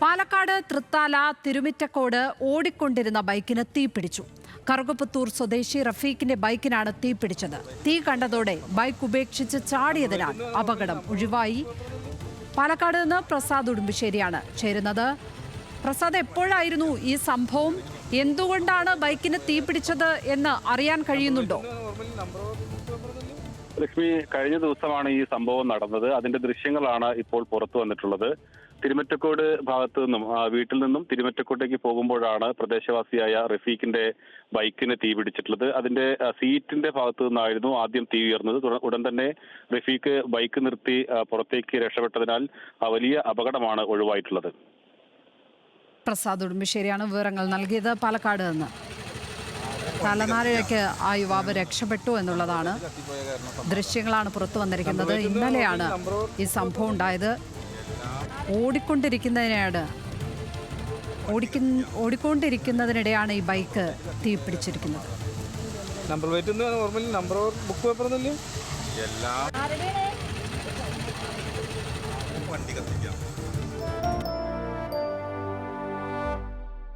പാലക്കാട് തൃത്താല തിരുമിറ്റക്കോട് ഓടിക്കൊണ്ടിരുന്ന ബൈക്കിന് തീപിടിച്ചു. കറുകപ്പുത്തൂർ സ്വദേശി റഫീഖിന്റെ ബൈക്കിനാണ് തീപിടിച്ചത്. തീ കണ്ടതോടെ ബൈക്ക് ഉപേക്ഷിച്ച് ചാടിയതിനാൽ അപകടം ഒഴിവായി. പാലക്കാട് നിന്ന് പ്രസാദ് ഉടുമ്പശ്ശേരിയാണ് ചേരുന്നത്. പ്രസാദ്, എപ്പോഴായിരുന്നു ഈ സംഭവം? എന്തുകൊണ്ടാണ് ബൈക്കിന് തീപിടിച്ചത് എന്ന് അറിയാൻ കഴിയുന്നുണ്ടോ? ലക്ഷ്മി, കഴിഞ്ഞ ദിവസമാണ് ഈ സംഭവം നടന്നത്. അതിന്റെ ദൃശ്യങ്ങളാണ് ഇപ്പോൾ പുറത്തു വന്നിട്ടുള്ളത്. തിരുമറ്റക്കോട് ഭാഗത്തു നിന്നും വീട്ടിൽ നിന്നും തിരുമറ്റക്കോട്ടേക്ക് പോകുമ്പോഴാണ് പ്രദേശവാസിയായ റഫീഖിന്റെ ബൈക്കിന് തീ പിടിച്ചിട്ടുള്ളത്. അതിന്റെ സീറ്റിന്റെ ഭാഗത്തു നിന്നായിരുന്നു ആദ്യം തീ ഉയർന്നത്. ഉടൻ തന്നെ റഫീഖ് ബൈക്ക് നിർത്തി പുറത്തേക്ക് രക്ഷപ്പെട്ടതിനാൽ വലിയ അപകടമാണ് ഒഴിവായിട്ടുള്ളത്. പ്രസാദ് ഉടുമ്പശ്ശേരിയാണ് വിവരങ്ങൾ നൽകിയത്. പാലക്കാട് നിന്ന് തലനാരിഴയ്ക്ക് ആ യുവാവ് രക്ഷപ്പെട്ടു എന്നുള്ളതാണ് ദൃശ്യങ്ങളാണ് പുറത്തു വന്നിരിക്കുന്നത്. ഇന്നലെയാണ് ഈ സംഭവം ഉണ്ടായത്. ഓടിക്കൊണ്ടിരിക്കുന്നതിനിടെയാണ് ഈ ബൈക്ക് തീപിടിച്ചിരിക്കുന്നത്. Number plate normally number book paper വണ്ടി കത്തിക്കാം.